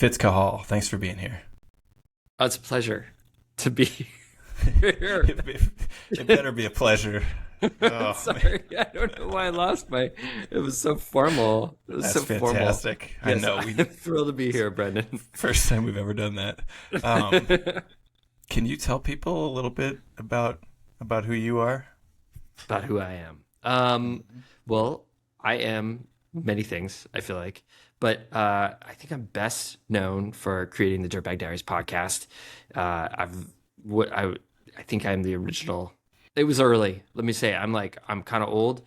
Fitz Cahall, thanks for being here. Oh, it's a pleasure to be here. It better be a pleasure. Oh, Sorry, I don't know why I lost my. It was so formal. It was that's so formal. fantastic. I Yes, know. I'm thrilled to be here, Brendan. First time we've ever done that. Um, can you tell people a little bit about who you are? About who I am. Well, I am many things, I feel like, but I think I'm best known for creating the Dirtbag Diaries podcast. I think I'm the original. It was early. Let me say, I'm kind of old.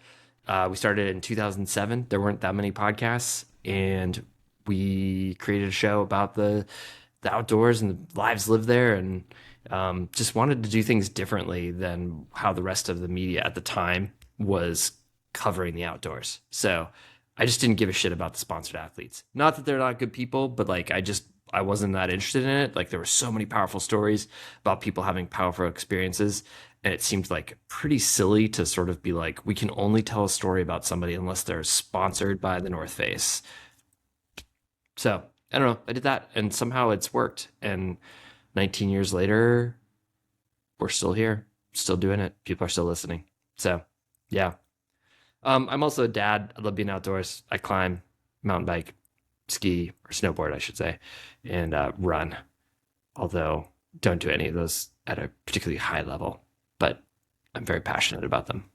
We started in 2007. There weren't that many podcasts, and we created a show about the outdoors and the lives lived there, and just wanted to do things differently than how the rest of the media at the time was covering the outdoors. So I just didn't give a shit about the sponsored athletes. Not that they're not good people, but I wasn't that interested in it. Like, there were so many powerful stories about people having powerful experiences, and it seemed like pretty silly to sort of be like, we can only tell a story about somebody unless they're sponsored by the North Face. So I don't know. I did that, and somehow it's worked. And 19 years later, we're still here, still doing it. People are still listening. So yeah. I'm also a dad. I love being outdoors. I climb, mountain bike, ski, or snowboard, I should say, and run. Although don't do any of those at a particularly high level, but I'm very passionate about them.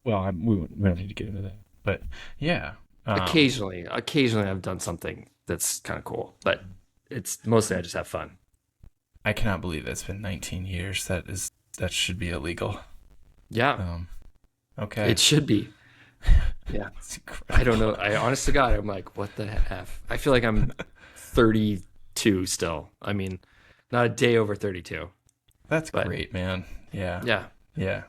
Well, we don't need to get into that, but yeah. Occasionally I've done something that's kind of cool, but it's mostly I just have fun. I cannot believe it's been 19 years. That should be illegal. Yeah. Okay. It should be. Yeah. I don't know. I honest to God, I'm like, what the F? I feel like I'm 32 still. I mean, not a day over 32. That's great, man. Yeah. Yeah. Yeah.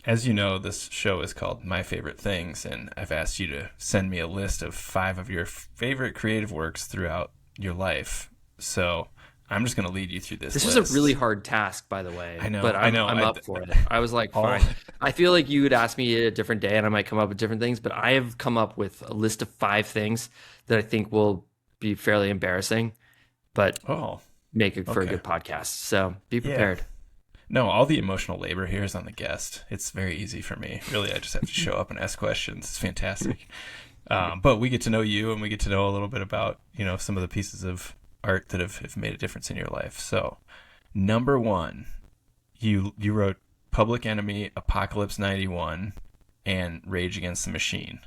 As you know, this show is called My Favorite Things, and I've asked you to send me a list of 5 of your favorite creative works throughout your life. So I'm just going to lead you through this This list. was a really hard task, by the way. I know. But I'm up for it. I was like, fine. I feel like you would ask me a different day and I might come up with different things, but I have come up with a list of 5 things that I think will be fairly embarrassing, but make it for a good podcast. So be prepared. Yeah. No, all the emotional labor here is on the guest. It's very easy for me. Really, I just have to show up and ask questions. It's fantastic. But we get to know you, and we get to know a little bit about, some of the pieces of art that have made a difference in your life. So, number 1, you wrote Public Enemy, Apocalypse 91, and Rage Against the Machine,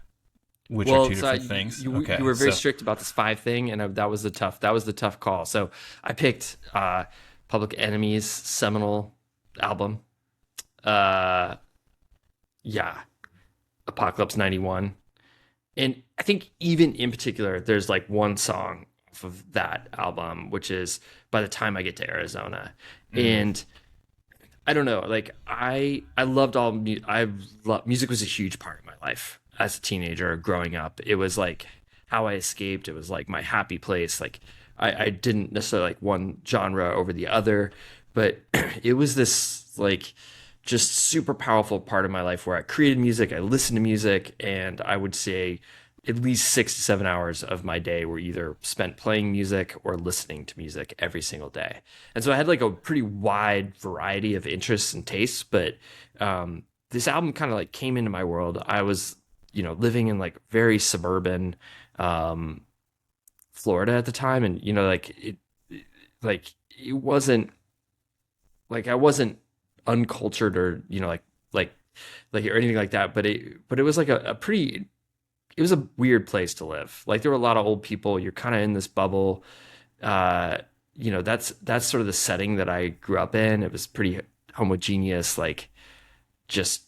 which are 2 different things. You were very strict about this 5 thing, and that was the tough call. So I picked Public Enemy's seminal album, Apocalypse 91, and I think even in particular, there's like one song off of that album, which is By the Time I Get to Arizona. And I don't know, like I loved music was a huge part of my life as a teenager growing up. It was like how I escaped. It was like my happy place. Like I didn't necessarily like one genre over the other, but it was this like just super powerful part of my life where I created music, I listened to music, and I would say at least 6 to 7 hours of my day were either spent playing music or listening to music every single day. And so I had like a pretty wide variety of interests and tastes, but this album kind of like came into my world. I was, living in like very suburban Florida at the time, and it wasn't like I wasn't uncultured or like or anything like that, but it was like it was a weird place to live. Like, there were a lot of old people. You're kind of in this bubble. That's sort of the setting that I grew up in. It was pretty homogeneous, like just,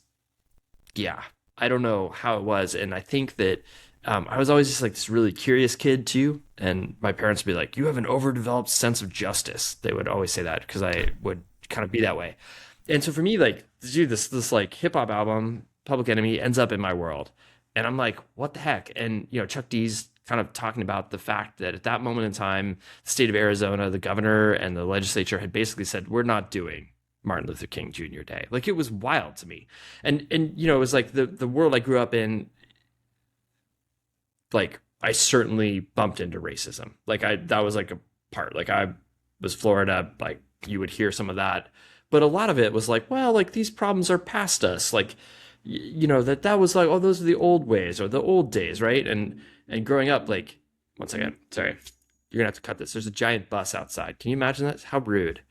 yeah, I don't know how it was. And I think that I was always just like this really curious kid too. And my parents would be like, you have an overdeveloped sense of justice. They would always say that because I would kind of be that way. And so for me, like, dude, this like hip hop album, Public Enemy, ends up in my world. And I'm like, what the heck? And, Chuck D's kind of talking about the fact that at that moment in time, the state of Arizona, the governor and the legislature had basically said, we're not doing Martin Luther King Jr. Day. Like, it was wild to me. And it was like the world I grew up in, like, I certainly bumped into racism. Like that was like a part. Like I was Florida, like you would hear some of that, but a lot of it was like, well, like these problems are past us. Like, that was like, oh, those are the old ways or the old days, right? And growing up, like, one second, sorry, you're gonna have to cut this. There's a giant bus outside. Can you imagine that? How rude.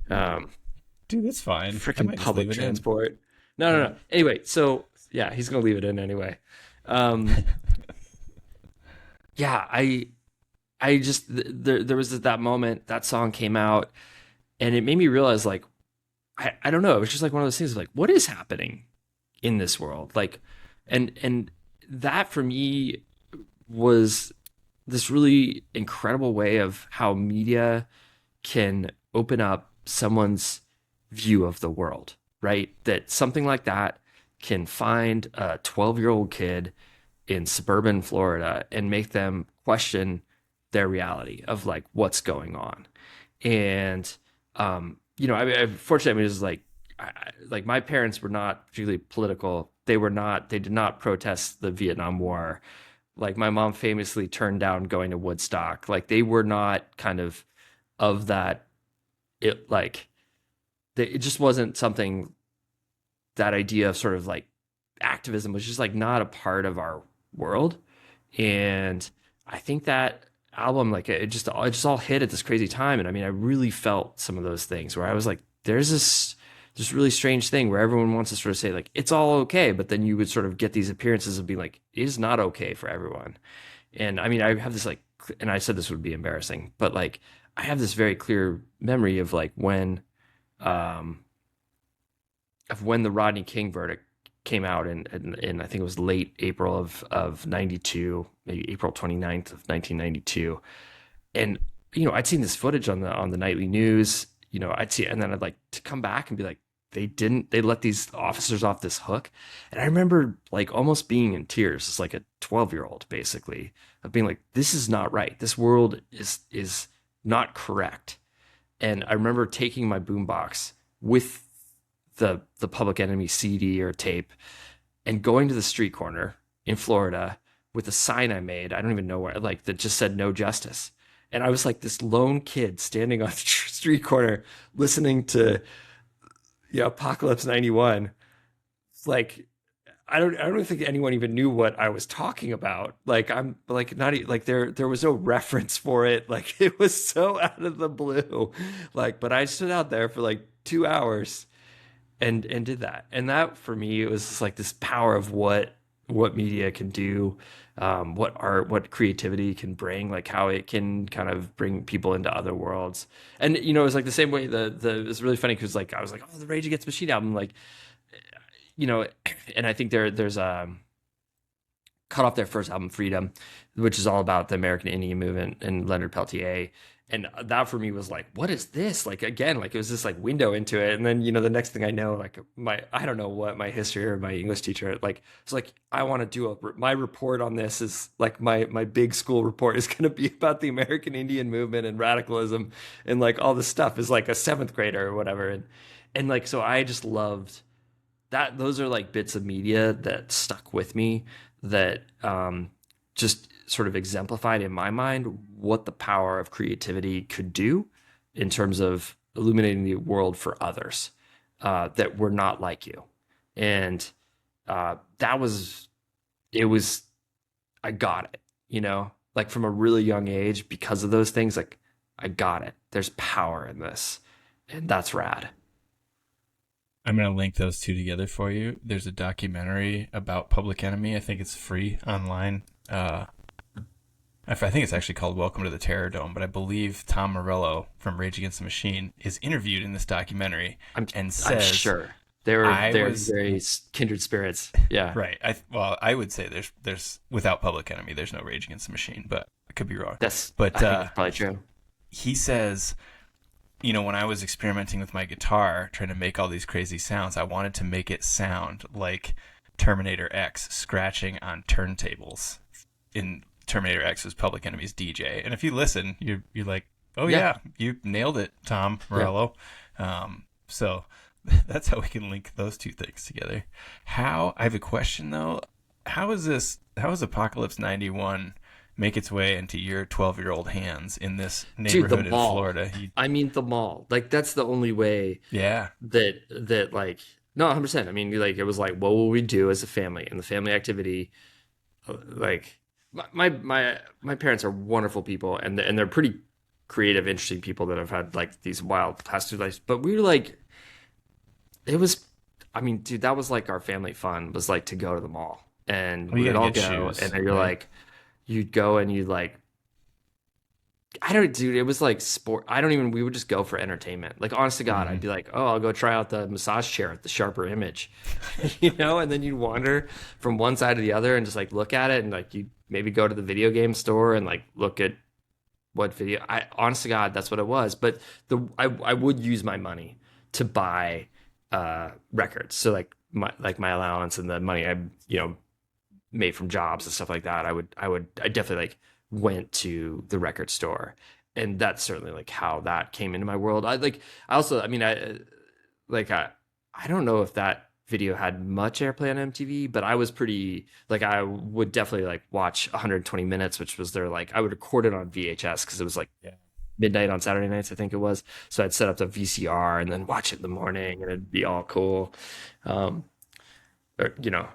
Dude, that's fine. Freaking public transport. No. Anyway, so yeah, he's gonna leave it in anyway. Yeah, I just there was that moment that song came out, and it made me realize like I don't know, it was just like one of those things of like what is happening in this world, like, and that for me was this really incredible way of how media can open up someone's view of the world, right? That something like that can find a 12-year-old kid in suburban Florida and make them question their reality of like what's going on. And fortunately, it was like like my parents were not particularly political. They did not protest the Vietnam War. Like my mom famously turned down going to Woodstock. Like they were not kind of that. It just wasn't something. That idea of sort of like activism was just like not a part of our world. And I think that album, like it just all hit at this crazy time. And I mean, I really felt some of those things where I was like, there's this really strange thing where everyone wants to sort of say like, it's all okay. But then you would sort of get these appearances of being like, it is not okay for everyone. And I mean, I have this like, and I said this would be embarrassing, but like, I have this very clear memory of like when the Rodney King verdict came out in I think it was late April of 92, maybe April 29th of 1992. And, I'd seen this footage on the nightly news, I'd see it, and then I'd like to come back and be like, they let these officers off this hook. And I remember like almost being in tears. It's like a 12-year-old basically of being like, this is not right. This world is not correct. And I remember taking my boombox with the Public Enemy CD or tape and going to the street corner in Florida with a sign I made. I don't even know where, like that just said no justice. And I was like this lone kid standing on the street corner listening to Apocalypse 91. Like I don't think anyone even knew what I was talking about. Like I'm like not like there was no reference for it. Like it was so out of the blue. Like, but I stood out there for like 2 hours and did that. And that for me, it was just like this power of what media can do, what art, what creativity can bring, like how it can kind of bring people into other worlds. And it was like the same way it was really funny because like I was like, oh, the Rage Against the Machine album, like and I think there's cut off their first album, Freedom, which is all about the American Indian movement and Leonard Peltier. And that for me was like, what is this? Like, again, like it was this like window into it. And then, the next thing I know, like I don't know what my history or my English teacher, like, it's like, I want to do my report on this is like my big school report is going to be about the American Indian movement and radicalism and like all this stuff is like a 7th grader or whatever. And like, so I just loved that. Those are like bits of media that stuck with me that, just sort of exemplified in my mind what the power of creativity could do in terms of illuminating the world for others that were not like you. And I got it, like from a really young age because of those things, like I got it. There's power in this and that's rad. I'm going to link those two together for you. There's a documentary about Public Enemy. I think it's free online. I think it's actually called Welcome to the Terror Dome, but I believe Tom Morello from Rage Against the Machine is interviewed in this documentary and says, I'm sure they're very kindred spirits. Yeah. Right. I would say there's without Public Enemy, there's no Rage Against the Machine, but I could be wrong. I think that's probably true. He says, when I was experimenting with my guitar, trying to make all these crazy sounds, I wanted to make it sound like Terminator X scratching on turntables in Terminator X's Public Enemy's DJ. And if you listen, you're like, oh yeah, you nailed it, Tom Morello. Yeah. So that's how we can link those two things together. I have a question though. How is Apocalypse 91 make its way into your 12-year-old hands in this Dude, the neighborhood in mall. Florida. I mean, the mall. Like, that's the only way Yeah. that like, no, 100%. I mean, like, it was like, what will we do as a family? And the family activity, like, my parents are wonderful people, and they're pretty creative, interesting people that have had like these wild past two lives. But we were like, it was, I mean, dude, that was like our family fun, was like to go to the mall, and Well, we you would all gotta get go, shoes, and you're right? like, you'd go and you'd like, I don't, dude, it was like sport. I don't even, we would just go for entertainment. Like, honest to God, I'd Hmm. be like, oh, I'll go try out the massage chair at the Sharper Image, you know? And then you'd wander from one side to the other and just like look at it. And like, you maybe go to the video game store and like look at what video. I, honest to God, that's what it was. But I would use my money to buy records. So like my allowance and the money I, you know, made from jobs and stuff like that, I definitely like went to the record store, and that's certainly like how that came into my world. I also, I mean, like I don't know if that video had much airplay on MTV, but I was pretty like, I would definitely like watch 120 minutes, which was their like, I would record it on VHS because it was like Yeah. midnight on Saturday nights, I think it was. So I'd set up the VCR and then watch it in the morning, and it'd be all cool. Um, or, you know,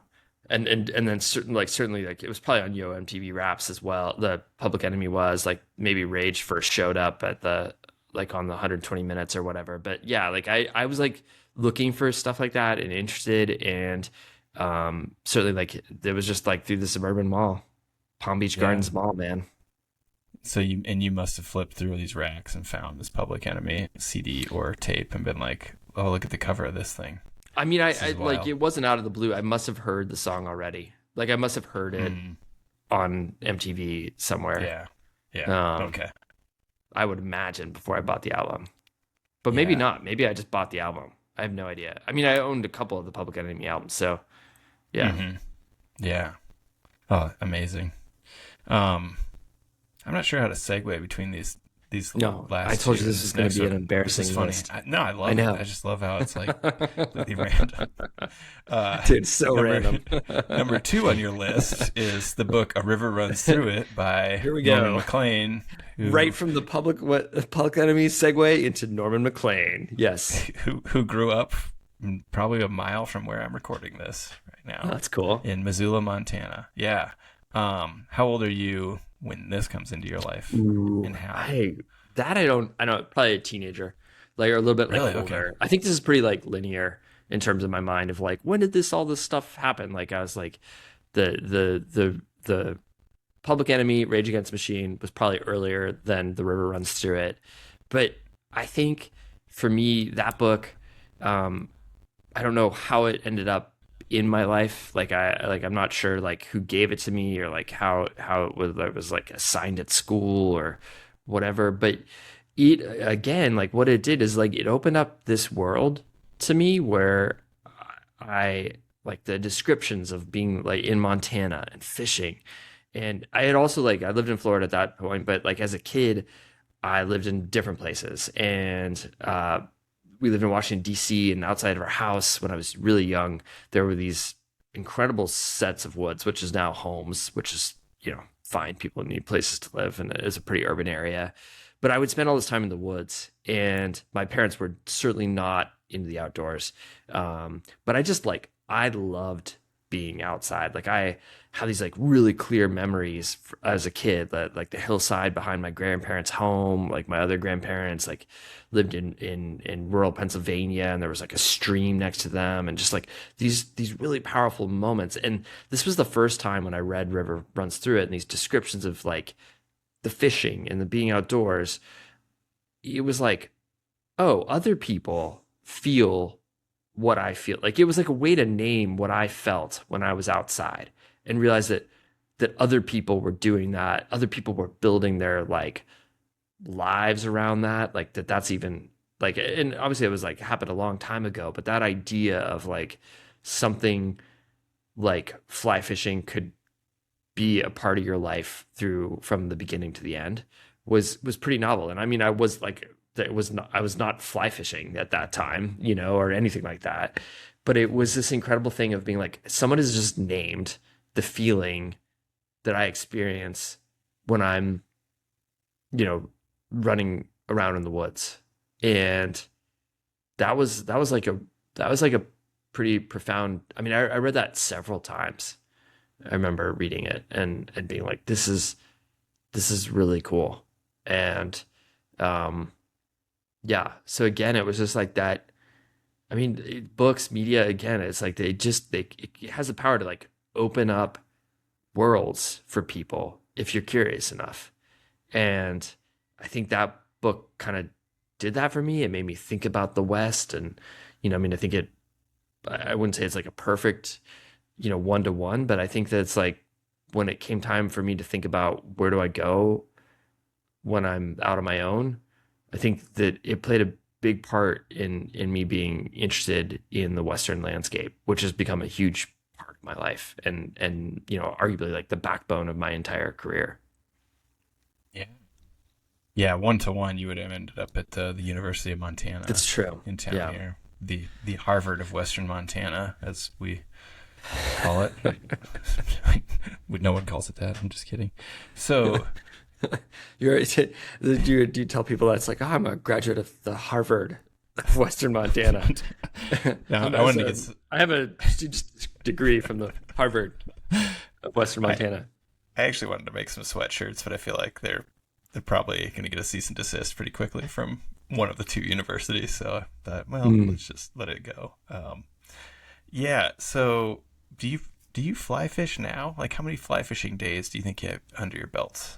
and then certainly like it was probably on Yo MTV Raps as well. The Public Enemy was like, maybe Rage first showed up at the like on the 120 minutes or whatever. But yeah, like I was like looking for stuff like that and interested, and certainly like there was just like through the suburban mall, Palm Beach Yeah. Gardens Mall, man. So you must have flipped through these racks and found this Public Enemy CD or tape and been like, oh, look at the cover of this thing. I mean, This I is like, wild. it wasn't out of the blue. I must have heard the song already. Like, I must have heard it Mm, on MTV somewhere. yeah. Yeah. Um, Okay. I would imagine before I bought the album, but maybe Yeah. not. Maybe I just bought the album. I have no idea. I mean, I owned a couple of the Public Enemy albums, so yeah. Hmm. Yeah. Oh, amazing. Um, I'm not sure how to segue between these No, I last told two you and this is this going to next be an one. This is embarrassing funny. list. No, I I love it. know, I just love how it's like completely random. dude. So Number random. number two on your list is the book "A River Runs Through It" by Here we Norman go. Maclean, Right from the Public Enemy segue into Norman Maclean. Yes, who grew up probably a mile from where I'm recording this right oh, now that's cool. in Missoula, Montana. Yeah. How old are you when this comes into your life, Ooh, and how? I don't, probably a teenager, like, or a little bit like Really? Okay. older. I think this is pretty like linear in terms of my mind of like, when did all this stuff happen? Like, I was like, the Public Enemy, Rage Against the Machine was probably earlier than The River Runs Through It, but I think for me that book, um, I don't know how it ended up in my life. I'm not sure like who gave it to me, or like how it was like assigned at school or whatever. But it, again, like what it did is like it opened up this world to me where I like the descriptions of being like in Montana and fishing. And I had also like, I lived in Florida at that point, but like as a kid, I lived in different places, and we lived in Washington D.C. and outside of our house when I was really young, there were these incredible sets of woods, which is now homes, which is, you know, fine. People need places to live, and it's a pretty urban area. But I would spend all this time in the woods, and my parents were certainly not into the outdoors. But I just like, I loved being outside. Like, I have these like really clear memories as a kid, that like the hillside behind my grandparents' home, like my other grandparents like lived in rural Pennsylvania, and there was like a stream next to them, and just like these really powerful moments. And this was the first time when I read River Runs Through It, and these descriptions of like the fishing and the being outdoors. It was like, oh, other people feel what I feel. Like, it was like a way to name what I felt when I was outside, and realize that other people were doing that. Other people were building their like lives around that. Like that's even like, and obviously it was like happened a long time ago, but that idea of like something like fly fishing could be a part of your life through from the beginning to the end was pretty novel. And I mean, I was like, I was not fly fishing at that time, you know, or anything like that. But it was this incredible thing of being like, someone has just named the feeling that I experience when I'm, running around in the woods. And that was like a pretty profound. I mean, I read that several times. I remember reading it and being like, this is really cool. And yeah. So again, it was just like that. I mean, books, media, again, it's like it has the power to like open up worlds for people if you're curious enough. And I think that book kind of did that for me. It made me think about the West. And, I mean, I wouldn't say it's like a perfect, one to one, but I think that it's like when it came time for me to think about where do I go when I'm out on my own, I think that it played a big part in me being interested in the Western landscape, which has become a huge part of my life and arguably like the backbone of my entire career. Yeah. Yeah, 1-to-1, you would have ended up at the University of Montana. That's true. In town Yeah. here. The Harvard of Western Montana, as we call it. No one calls it that. I'm just kidding. So Do you tell people that it's like, oh, I'm a graduate of the Harvard of Western Montana? now, I have a degree from the Harvard of Western Montana. I actually wanted to make some sweatshirts, but I feel like they're probably going to get a cease and desist pretty quickly from one of the two universities. So I thought, well, let's just let it go. Yeah. So do you fly fish now? Like, how many fly fishing days do you think you have under your belts?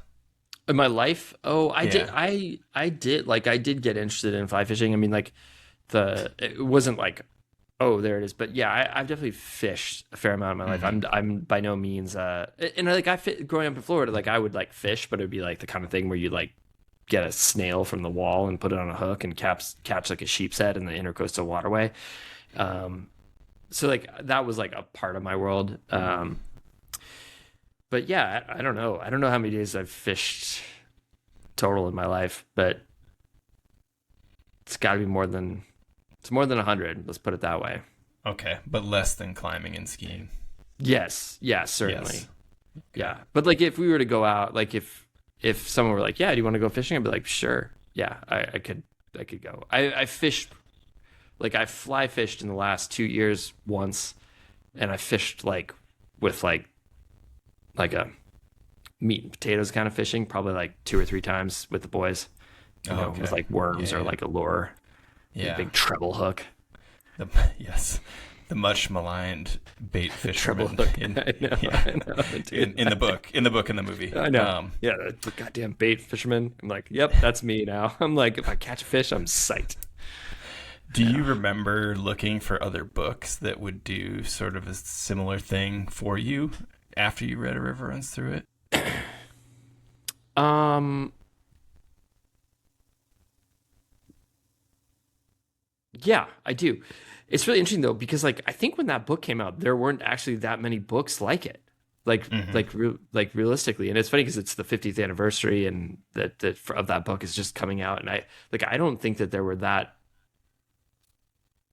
In my life, I Yeah. did. I did get interested in fly fishing. I mean, like it wasn't like, oh, there it is. But yeah, I've definitely fished a fair amount of my life. I'm by no means and like growing up in Florida, like I would like fish, but it'd be like the kind of thing where you like get a snail from the wall and put it on a hook and catch like a sheep's head in the intercoastal waterway. So like that was like a part of my world. But yeah, I don't know. I don't know how many days I've fished total in my life, but it's got to be more than 100. Let's put it that way. Okay, but less than climbing and skiing. Yes, certainly. Yes. Yeah, but like if we were to go out, like if someone were like, "Yeah, do you want to go fishing?" I'd be like, "Sure." Yeah, I could go. I fished, like I fly fished in the last 2 years once, and I fished like with like a meat and potatoes kind of fishing, probably like 2 or 3 times with the boys, Okay. with like worms or like a lure, Yeah. a big treble hook. Yes. The much maligned bait fisherman Treble hook. in I know, dude. in the book, in the movie. I know. Yeah, the goddamn bait fisherman. I'm like, yep, that's me now. I'm like, if I catch a fish, I'm psyched. Do you remember looking for other books that would do sort of a similar thing for you after you read A River Runs Through It? Yeah, I do. It's really interesting though, because like I think when that book came out, there weren't actually that many books like it. Like realistically, and it's funny because it's the 50th anniversary, and that of that book is just coming out, and I don't think that there were that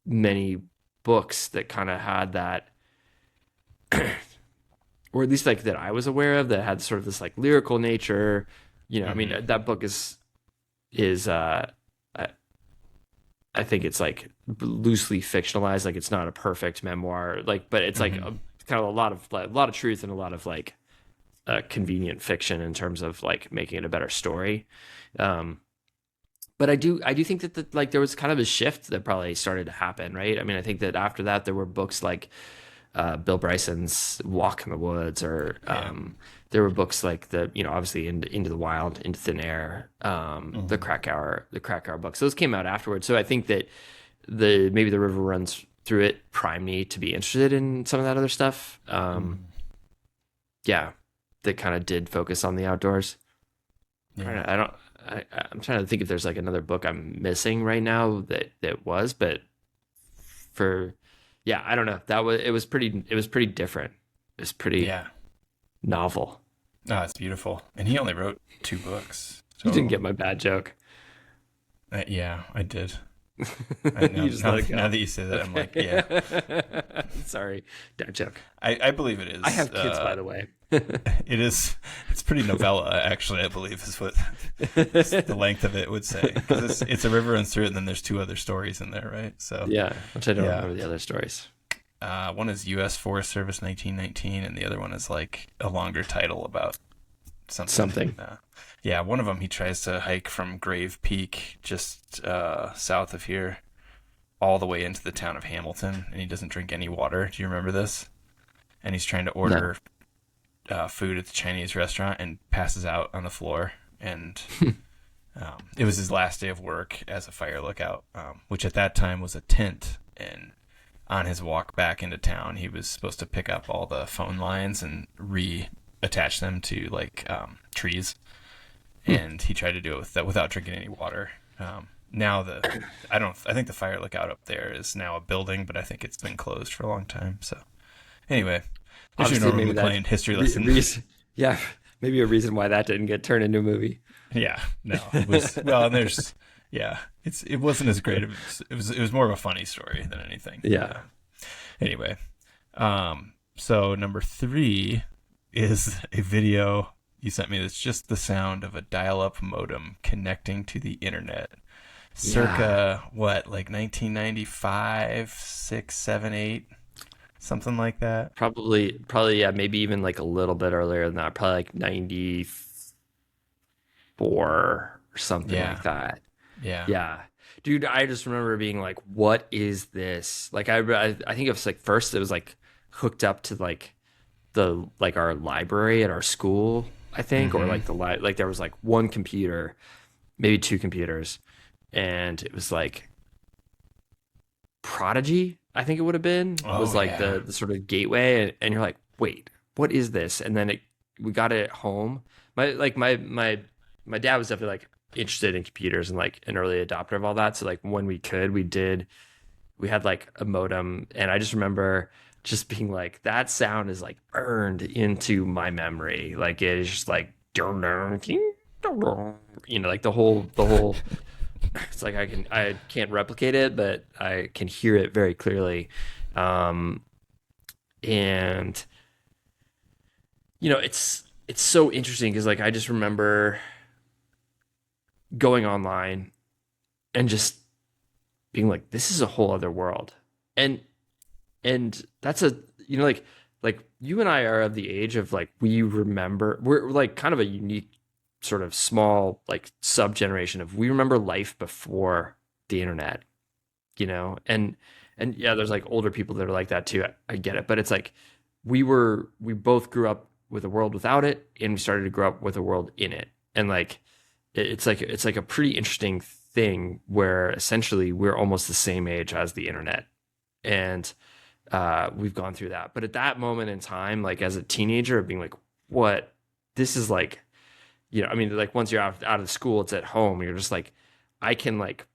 many books that kind of had that, or at least like that I was aware of, that had sort of this like lyrical nature. I mean, that book is I think it's like loosely fictionalized, like it's not a perfect memoir, like, but it's like kind of a lot of truth and a lot of like convenient fiction in terms of like making it a better story. But I do think that like there was kind of a shift that probably started to happen, right? I mean, I think that after that there were books like Bill Bryson's Walk in the Woods, or there were books like obviously Into the Wild, Into Thin Air, the Crack Hour books. Those came out afterwards. So I think that maybe The River Runs Through It primed me to be interested in some of that other stuff. Yeah, that kind of did focus on the outdoors. Yeah. I'm trying to think if there's like another book I'm missing right now that was, but I don't know. It was pretty different. It was pretty novel. Oh, it's beautiful. And he only wrote 2 books. You didn't get my bad joke. Yeah, I did. You just let it go. Now that you say that, I'm like, yeah. Sorry, dad joke. I believe it is. I have kids, by the way. It is. It's pretty novella, actually. I believe is what the length of it would say. Because it's a river and through it, and then there's 2 other stories in there, right? So yeah, which I don't remember the other stories. One is U.S. Forest Service 1919, and the other one is like a longer title about something. Yeah, one of them he tries to hike from Grave Peak, just south of here, all the way into the town of Hamilton, and he doesn't drink any water. Do you remember this? And he's trying to order food at the Chinese restaurant and passes out on the floor. And it was his last day of work as a fire lookout, which at that time was a tent. And on his walk back into town, he was supposed to pick up all the phone lines and reattach them to like trees. And he tried to do it without drinking any water. Now I think the fire lookout up there is now a building, but I think it's been closed for a long time. So anyway, there's your normal Maclean history lesson. Maybe a reason why that didn't get turned into a movie. Yeah, no, it was and there's it wasn't as great. It was more of a funny story than anything. Yeah. Anyway, so number 3 is a video you sent me that's just the sound of a dial-up modem connecting to the internet. Circa what, like 1995, 6, 7, 8, something like that. Probably, yeah, maybe even like a little bit earlier than that. Probably like 94 or something like that. Yeah. Dude, I just remember being like, what is this? Like, I think it was like, first it was like hooked up to like our library at our school, I think, or like like there was like one computer, maybe 2 computers, and it was like Prodigy, I think it would have been, was like the sort of gateway, and you're like, wait, what is this? And then we got it at home. My dad was definitely like interested in computers and like an early adopter of all that. So like when we could, we had like a modem, and I just remember just being like, that sound is like burned into my memory. Like it is just like, you know, like the whole it's like I can't replicate it, but I can hear it very clearly. And you know, it's so interesting because like I just remember going online and just being like, this is a whole other world. And that's you know, like you and I are of the age of like, we're like kind of a unique sort of small like sub generation of, we remember life before the internet, you know, and yeah, there's like older people that are like that too. I get it, but it's like we both grew up with a world without it, and we started to grow up with a world in it, and like it's like a pretty interesting thing where essentially we're almost the same age as the internet, and we've gone through that. But at that moment in time, like as a teenager, of being like, what, this is like, you know, I mean, like once you're out of school, it's at home. You're just like, I can like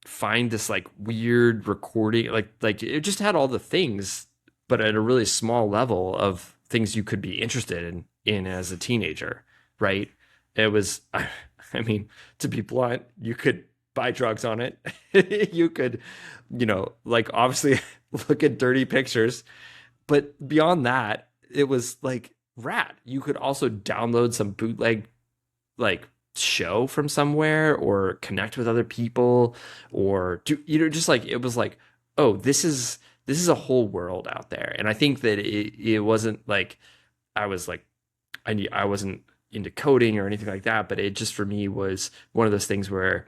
find this like weird recording, like it just had all the things, but at a really small level of things you could be interested in as a teenager, right? It was, I mean, to be blunt, you could buy drugs on it. You could, you know, like obviously look at dirty pictures, but beyond that, it was like rad. You could also download some bootleg like show from somewhere, or connect with other people, or do, you know, just like, it was like, oh, this is a whole world out there. And I think that it wasn't like I was like, I wasn't into coding or anything like that, but it just for me was one of those things where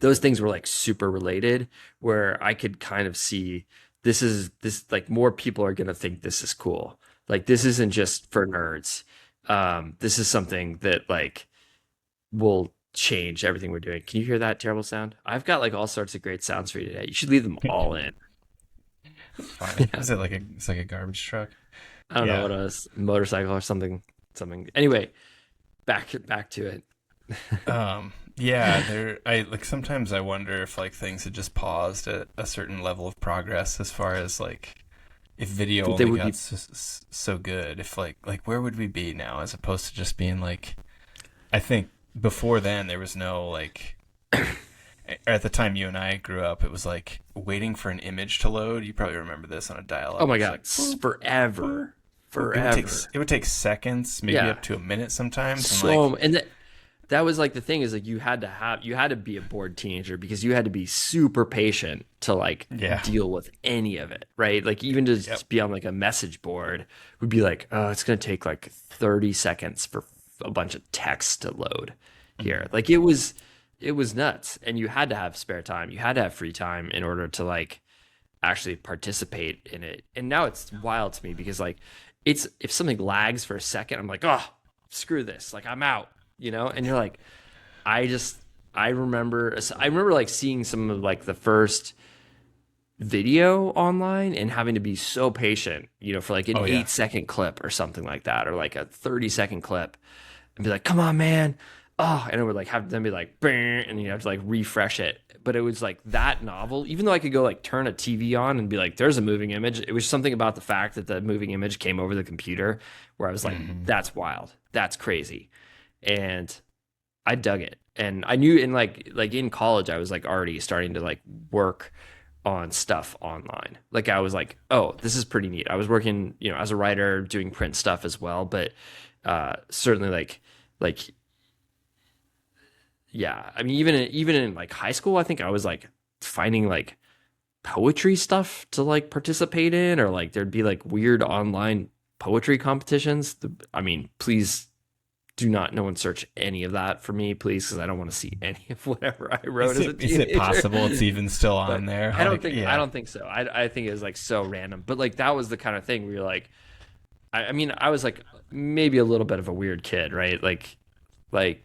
those things were like super related, where I could kind of see this like more people are going to think this is cool. Like this isn't just for nerds. This is something that like will change everything we're doing. Can you hear that terrible sound? I've got like all sorts of great sounds for you today. You should leave them all in. Fine. Is it like it's like a garbage truck? I don't know what it was, motorcycle or something. Anyway, back to it. Yeah, I like sometimes I wonder if like things had just paused at a certain level of progress, as far as like if video only got so good, if like where would we be now, as opposed to just being like, I think before then there was no like At the time you and I grew up, it was like waiting for an image to load. You probably remember this on a dial-up. Oh my It's God, like, boop, forever, it would take forever. it would take seconds, maybe Yeah, up to a minute sometimes. And like, so and that was like the thing is like you had to be a bored teenager because you had to be super patient to like yeah, deal with any of it, right? Like even to yep. just be on like a message board would be like, oh, it's gonna take like 30 seconds for a bunch of text to load here. Like it was nuts, and you had to have spare time, you had to have free time in order to like actually participate in it. And now it's wild to me because like it's if something lags for a second, I'm like, oh, screw this, like I'm out, you know. And you're like, I just I remember like seeing some of like the first video online and having to be so patient, you know, for like an Oh yeah. 8 second clip or something like that, or like a 30 second clip, and be like, come on, man. Oh, and it would like have them be like, "Brr," and you have to like refresh it. But it was like that novel, even though I could go like turn a TV on and be like, there's a moving image. It was something about the fact that the moving image came over the computer where I was like, Hmm. that's wild. That's crazy. And I dug it. And I knew in like in college, I was like already starting to like work on stuff online. Like I was like, oh, this is pretty neat. I was working, you know, as a writer, doing print stuff as well, but certainly like yeah. I mean, even in like high school, I think I was like finding like poetry stuff to like participate in, or like there'd be like weird online poetry competitions. I mean, please do not no one search any of that for me, please, because I don't want to see any of whatever I wrote as a Is it teenager. possible it's even still But on there? I don't Like, think I yeah. don't think so. I think it's like so random. But like that was the kind of thing where you're like, I mean, I was like maybe a little bit of a weird kid, right? Like I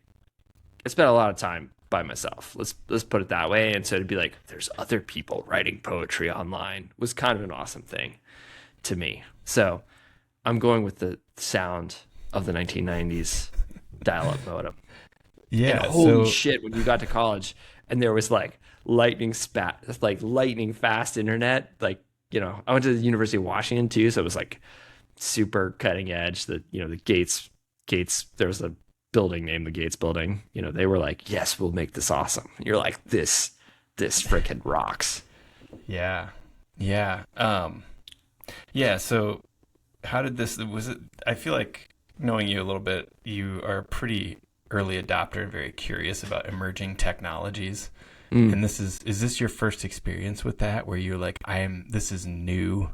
spent a lot of time by myself. Let's put it that way. And so to be like, there's other people writing poetry online was kind of an awesome thing to me. So I'm going with the sound of the 1990s dial-up modem. And Yeah. holy So shit, when you got to college and there was like lightning fast internet, like, you know, I went to the University of Washington too, so it was like super cutting edge. The, you know, the Gates, there was a building named the Gates building. You know, they were like, yes, we'll make this awesome. You're like, this freaking rocks. yeah, yeah, yeah. So how did this? Was it? I feel like knowing you a little bit, you are a pretty early adopter and very curious about emerging technologies. Mm. And is this your first experience with that, where you're like, this is new,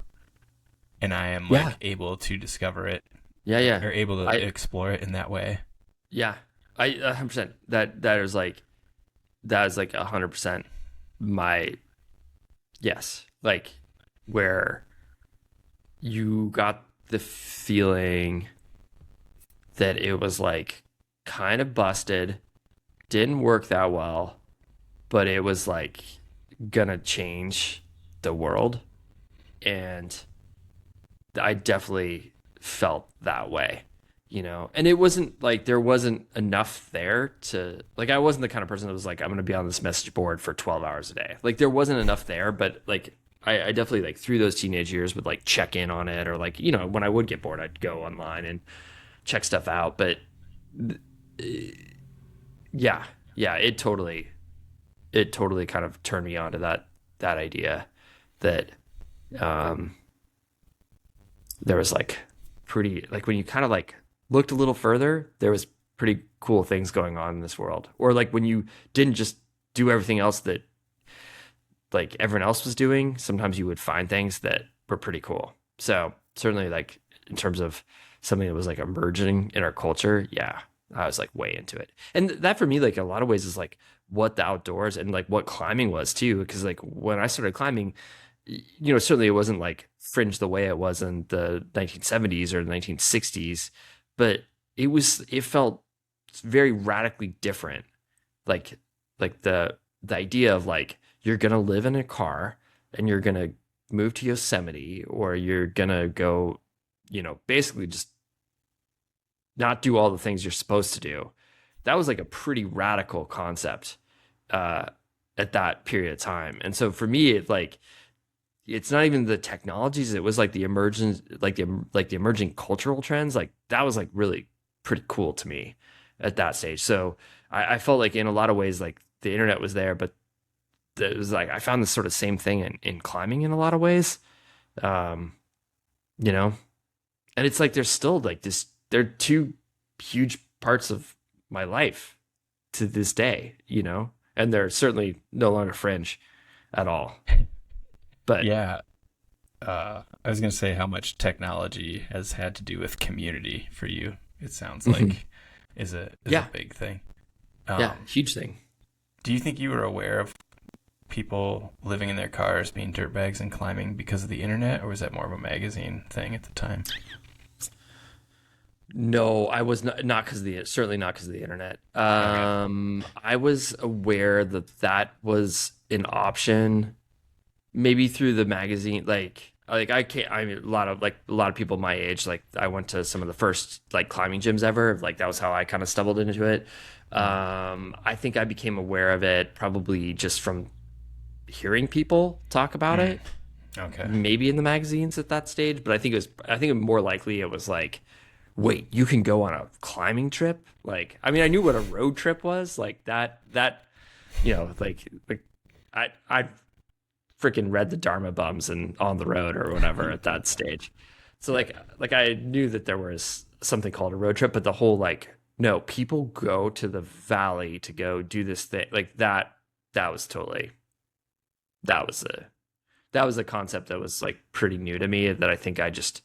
and I am Yeah. like able to discover it Yeah, yeah. or able to I explore it in that way? Yeah. I 100%. That is like 100% my yes. Like where you got the feeling that it was like kind of busted, didn't work that well, but it was like gonna change the world. And I definitely felt that way, you know. And it wasn't like there wasn't enough there to like I wasn't the kind of person that was like I'm gonna be on this message board for 12 hours a day. Like there wasn't enough there, but like I definitely like through those teenage years would like check in on it, or like, you know, when I would get bored, I'd go online and check stuff out. But yeah, yeah, it totally kind of turned me on to that idea that um there was like pretty like when you kind of like looked a little further, there was pretty cool things going on in this world. Or like when you didn't just do everything else that like everyone else was doing, sometimes you would find things that were pretty cool. So certainly like in terms of something that was like emerging in our culture, yeah, I was like way into it. And that for me, like in a lot of ways is like what the outdoors and like what climbing was too. Cause like when I started climbing, you know, certainly it wasn't like fringe the way it was in the 1970s or the 1960s, but it felt very radically different. Like, like the idea of like, you're going to live in a car and you're going to move to Yosemite, or you're going to go, you know, basically just not do all the things you're supposed to do. That was like a pretty radical concept at that period of time. And so for me, it like, it's not even the technologies. It was like the emergence, like the emerging cultural trends. Like that was like really pretty cool to me at that stage. So I felt like in a lot of ways, like the internet was there, but it was like I found this sort of same thing in climbing in a lot of ways. Um, you know, and it's like there's still like this. They're two huge parts of my life to this day. And they're certainly no longer fringe at all. But Yeah. I was going to say how much technology has had to do with community for you. It sounds like is a big thing. Huge thing. Do you think you were aware of people living in their cars being dirtbags and climbing because of the internet, or was that more of a magazine thing at the time? No, I was not because certainly not because of the internet. Okay. I was aware that was an option, maybe through the magazine. Like I can't. I mean, a lot of people my age. Like I went to some of the first like climbing gyms ever. Like that was how I kind of stumbled into it. I think I became aware of it probably just from hearing people talk about it. Okay. Maybe in the magazines at that stage, but I think more likely it was like, wait, you can go on a climbing trip? Like, I mean, I knew what a road trip was, like that, like I freaking read the Dharma Bums and On the Road or whatever at that stage. So like I knew that there was something called a road trip, but the whole like, no, people go to the valley to go do this thing like that was totally, that was a concept that was like pretty new to me that I think I just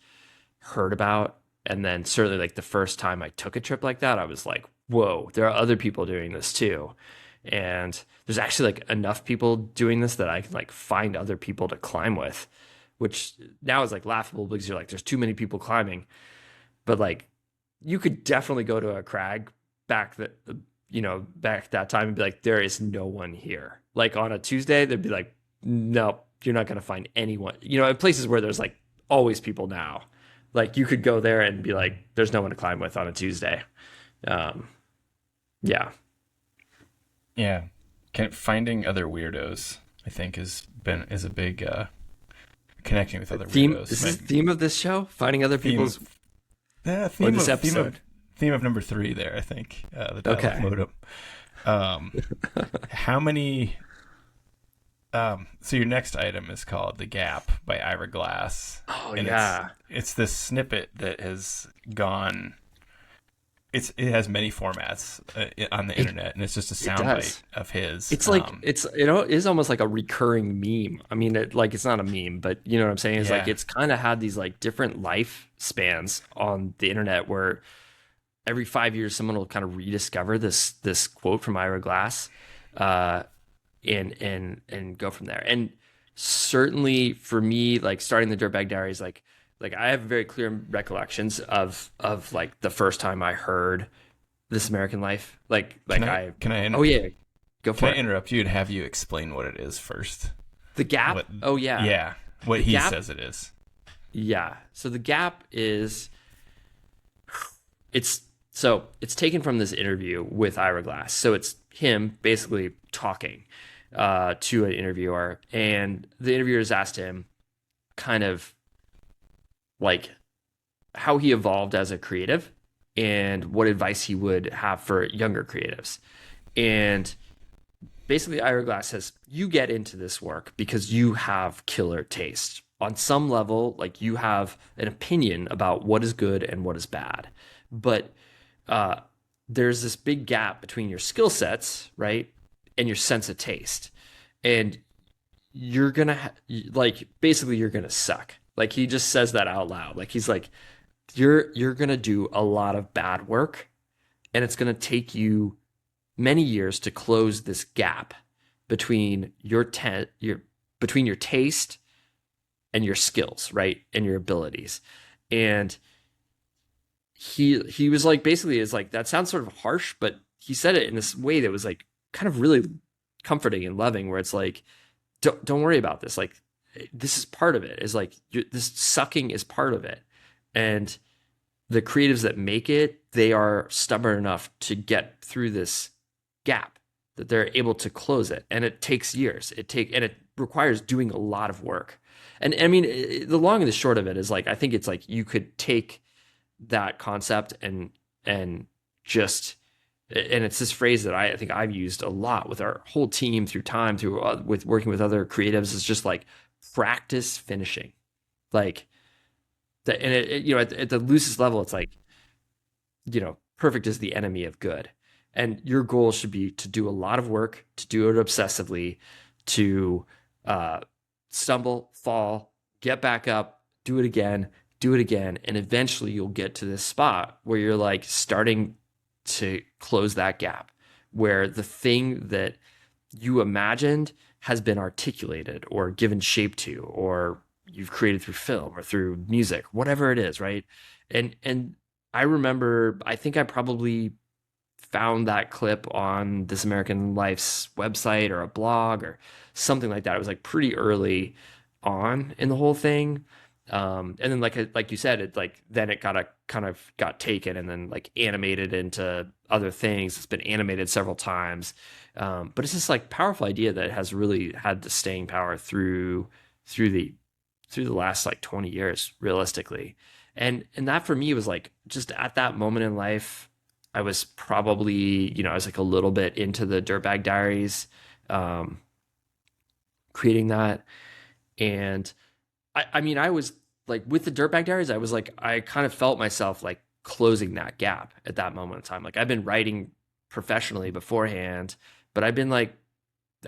heard about. And then certainly like the first time I took a trip like that, I was like, whoa, there are other people doing this too. And there's actually like enough people doing this that I can like find other people to climb with, which now is like laughable because you're like, there's too many people climbing. But like you could definitely go to a crag back that time and be like, there is no one here. Like on a Tuesday, they'd be like, no, you're not going to find anyone, in places where there's like always people now. Like you could go there and be like, there's no one to climb with on a Tuesday. Yeah. Yeah. Finding other weirdos, I think, is a big connecting with other weirdos. This is the theme of this show? Finding other people's theme or this episode. Theme of number 3 there, I think. The dialup modem. How many so your next item is called The Gap by Ira Glass. Oh, and yeah. It's this snippet that has gone. It has many formats on the internet, and it's just a soundbite of his. It's like it is almost like a recurring meme. I mean, it's not a meme, but you know what I'm saying? It's like it's kind of had these like different life spans on the internet where every 5 years someone will kind of rediscover this quote from Ira Glass, and go from there. And certainly for me, like starting the Dirtbag Diaries, like I have very clear recollections of like the first time I heard This American Life. Can I oh yeah, go for it. Can I interrupt you and have you explain what it is first? The Gap? Yeah. What he says it is. Yeah. So The Gap is it's taken from this interview with Ira Glass. So it's him basically talking to an interviewer, and the interviewers asked him kind of like how he evolved as a creative and what advice he would have for younger creatives. And basically Ira Glass says, you get into this work because you have killer taste. On some level, like you have an opinion about what is good and what is bad. But there's this big gap between your skill sets, right, and your sense of taste. And you're going to basically you're going to suck. Like he just says that out loud. Like he's like, you're going to do a lot of bad work, and it's going to take you many years to close this gap between your taste and your skills, right? And your abilities. And he was like, basically is like, that sounds sort of harsh, but he said it in this way that was like kind of really comforting and loving, where it's like, don't worry about this. Like, this is part of it. Is like this sucking is part of it. And the creatives that make it, they are stubborn enough to get through this gap, that they're able to close it. And it takes years. And it requires doing a lot of work. And I mean, the long and the short of it is like, I think it's like you could take that concept and just and it's this phrase that I think I've used a lot with our whole team through time, with working with other creatives, is just like practice finishing. Like that, and at the loosest level, it's like, perfect is the enemy of good. And your goal should be to do a lot of work, to do it obsessively, to stumble, fall, get back up, do it again, and eventually you'll get to this spot where you're like starting to close that gap, where the thing that you imagined has been articulated or given shape to, or you've created through film or through music, whatever it is, right? And I remember, I think I probably found that clip on This American Life's website or a blog or something like that. It was like pretty early on in the whole thing. And then like you said, it like, then it got taken and then like animated into other things. It's been animated several times. But it's this like powerful idea that has really had the staying power through the last like 20 years, realistically. And that for me was like, just at that moment in life, I was probably, I was like a little bit into the Dirtbag Diaries, creating that. And I mean, I was like, with the Dirtbag Diaries, I was like, I kind of felt myself like closing that gap at that moment in time. Like, I've been writing professionally beforehand, but I've been like,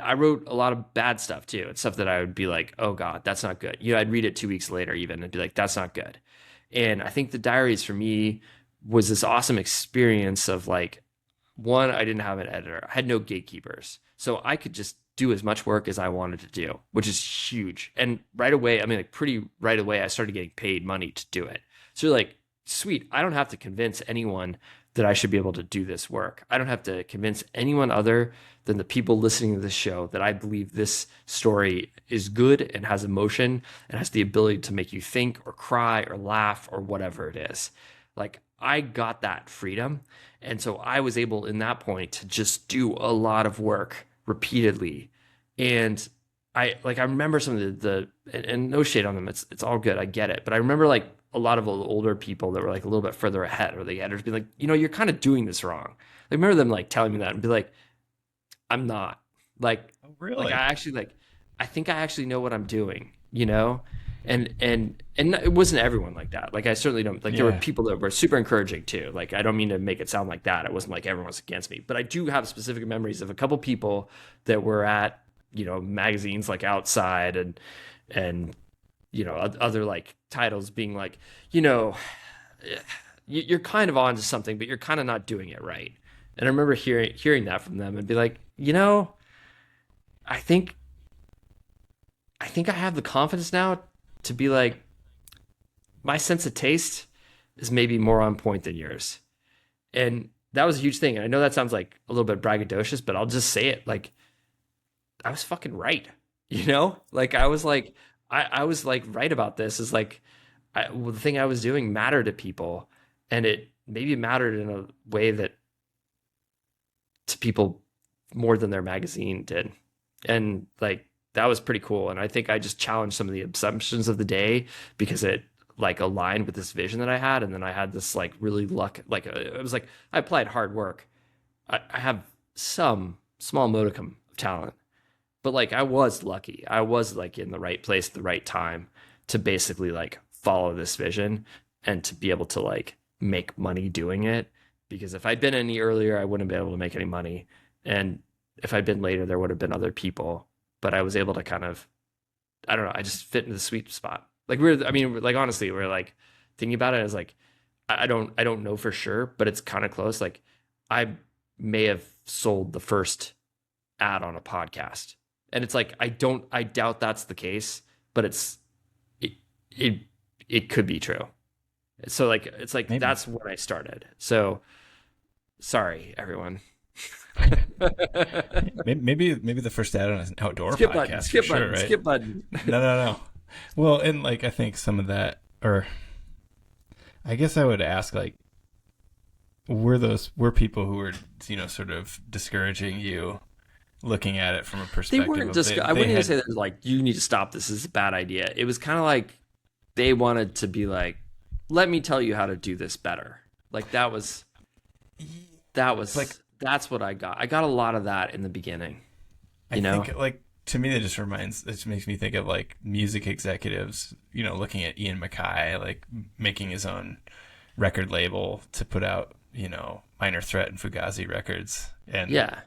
I wrote a lot of bad stuff too, and stuff that I would be like, oh God, that's not good. I'd read it 2 weeks later even and be like, that's not good. And I think the Diaries for me was this awesome experience of like, one, I didn't have an editor. I had no gatekeepers. So I could just do as much work as I wanted to do, which is huge. And right away, I mean, like pretty right away, I started getting paid money to do it. So you're like, sweet, I don't have to convince anyone that I should be able to do this work. I don't have to convince anyone other than the people listening to this show that I believe this story is good and has emotion and has the ability to make you think or cry or laugh or whatever it is. Like, I got that freedom. And so I was able in that point to just do a lot of work repeatedly. And I remember some of the and no shade on them. It's all good. I get it. But I remember like a lot of older people that were like a little bit further ahead, or the editors be like, you're kind of doing this wrong. I remember them like telling me that and be like, I'm not. Like, oh, really? Like I think I actually know what I'm doing, And it wasn't everyone like that. Like, I certainly don't, like, there were people that were super encouraging too. Like, I don't mean to make it sound like that. It wasn't like everyone was against me, but I do have specific memories of a couple people that were at, magazines like Outside and other like titles being like, you're kind of onto something, but you're kind of not doing it right. And I remember hearing that from them and be like, I think I have the confidence now to be like, my sense of taste is maybe more on point than yours. And that was a huge thing. And I know that sounds like a little bit braggadocious, but I'll just say it. Like, I was fucking right. Like, I was like right about this, is like, the thing I was doing mattered to people, and it maybe mattered in a way that to people more than their magazine did. And like, that was pretty cool. And I think I just challenged some of the assumptions of the day because it like aligned with this vision that I had. And then I had this like really luck, it was like, I applied hard work. I have some small modicum of talent, but like, I was lucky. I was like in the right place at the right time to basically like follow this vision and to be able to like make money doing it. Because if I'd been any earlier, I wouldn't have been able to make any money. And if I'd been later, there would have been other people. But I was able to kind of, I don't know, I just fit into the sweet spot. Like, honestly, we're like thinking about it as like, I don't know for sure, but it's kind of close. Like, I may have sold the first ad on a podcast, and it's like, I doubt that's the case, but it could be true. So like, it's like, maybe. That's when I started. So sorry, everyone. maybe the first ad on an outdoor skip podcast. Button, skip button, right? skip button. No. Well, and like, I think some of that, or I guess I would ask, like, were people who were, sort of discouraging you, looking at it from a perspective? They weren't I wouldn't even say that like, you need to stop this. This is a bad idea. It was kind of like they wanted to be like, let me tell you how to do this better. Like, that was like, that's what I got. I got a lot of that in the beginning, I you know? think like to me that it makes me think of like music executives, looking at Ian MacKaye, like making his own record label to put out, Minor Threat and Fugazi records and Yeah.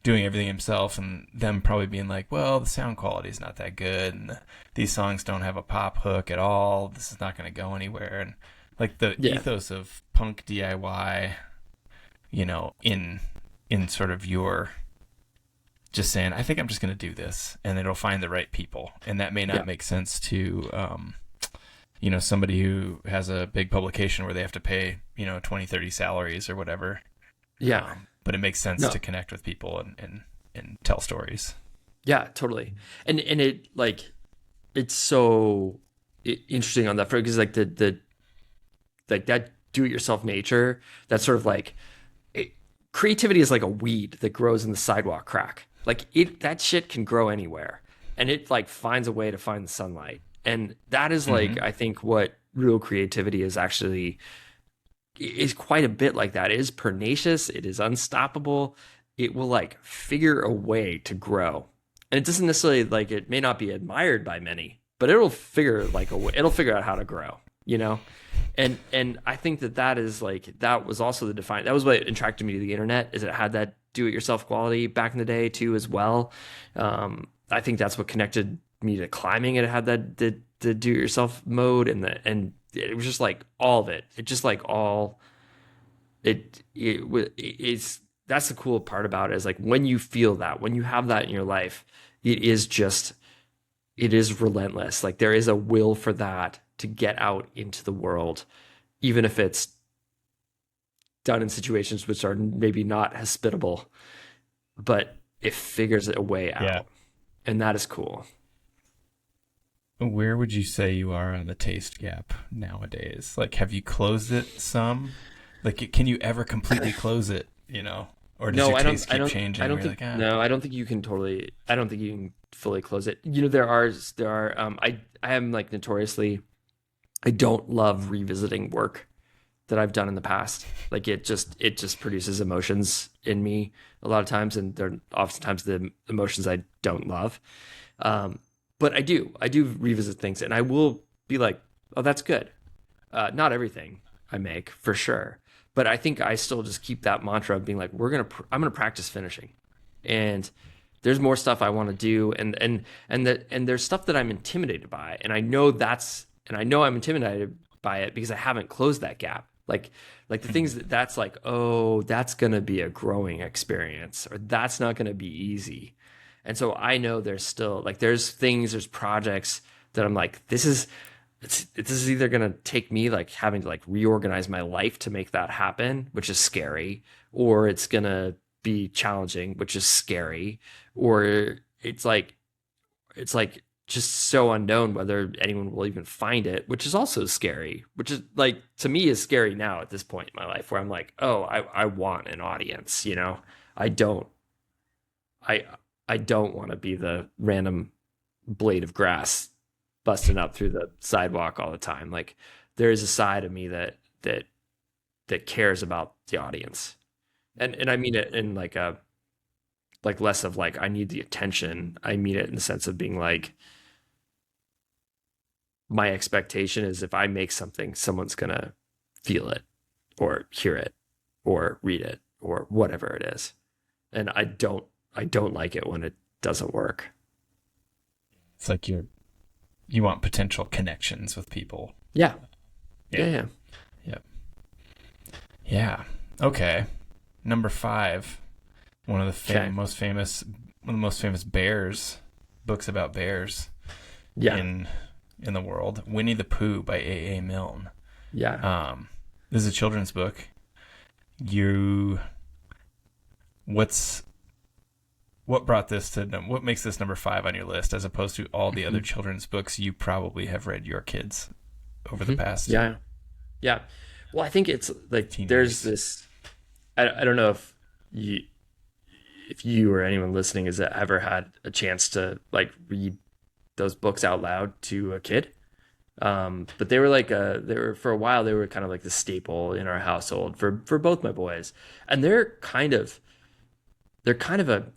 doing everything himself, and them probably being like, well, the sound quality is not that good, and these songs don't have a pop hook at all. This is not going to go anywhere. And like the Yeah. ethos of punk DIY, in sort of your just saying, I think I'm just going to do this, and it'll find the right people, and that may Yeah. not make sense to somebody who has a big publication where they have to pay 20, 30 salaries or whatever. Yeah. But it makes sense No. to connect with people and tell stories. Yeah, totally. And it like it's so interesting on that front because like the like that do-it-yourself nature, that's sort of like creativity is like a weed that grows in the sidewalk crack. Like that shit can grow anywhere, and it like finds a way to find the sunlight. And that is like I think what real creativity is actually is quite a bit like that. It is pernicious. It is unstoppable. It will like figure a way to grow, and it doesn't necessarily like it may not be admired by many, but it'll figure like a way. It'll figure out how to grow. And I think that is like that was also that was what attracted me to the internet, is it had that do-it-yourself quality back in the day too as well. I think that's what connected me to climbing. It had that the do-it-yourself mode, and it was just like all of it. It just like all it's that's the cool part about it, is like when you feel that, when you have that in your life, it is relentless. Like there is a will for that to get out into the world, even if it's done in situations which are maybe not hospitable, but it figures a way out. Yeah. And that is cool. Where would you say you are on the taste gap nowadays? Like, have you closed it some? Like, can you ever completely close it, Or does your taste keep changing? I don't think, no, I don't think you can I don't think you can fully close it. There are, I am like notoriously, I don't love revisiting work that I've done in the past. Like it just produces emotions in me a lot of times, and they're oftentimes the emotions I don't love. But I do revisit things, and I will be like, oh, that's good. Not everything I make, for sure. But I think I still just keep that mantra of being like, I'm gonna practice finishing, and there's more stuff I want to do, and there's stuff that I'm intimidated by, and I know I'm intimidated by it because I haven't closed that gap. Like the things that's like, oh, that's gonna be a growing experience, or that's not gonna be easy. And so I know there's still like there's projects that I'm like, this is either gonna take me like having to like reorganize my life to make that happen, which is scary, or it's gonna be challenging, which is scary, or it's like just so unknown whether anyone will even find it, which is also scary, which is like to me is scary now at this point in my life, where I'm like, oh, I want an audience, I don't want to be the random blade of grass busting up through the sidewalk all the time. Like there is a side of me that cares about the audience. And I mean it in like less of like, I need the attention. I mean it in the sense of being like, my expectation is if I make something, someone's going to feel it or hear it or read it or whatever it is. And I don't like it when it doesn't work. It's like you want potential connections with people. Yeah. Yeah. Yeah. Okay. Number 5, one of the most famous bears, books about bears. Yeah. In the world, Winnie the Pooh by A.A. Milne. Yeah. This is a children's book. What makes this number 5 on your list as opposed to all the other children's books you probably have read your kids over the past? Yeah. Well, I think it's like there's this. I don't know if you or anyone listening has ever had a chance to like read those books out loud to a kid. But they were for a while, they were kind of like the staple in our household for both my boys. And they're kind of they're kind of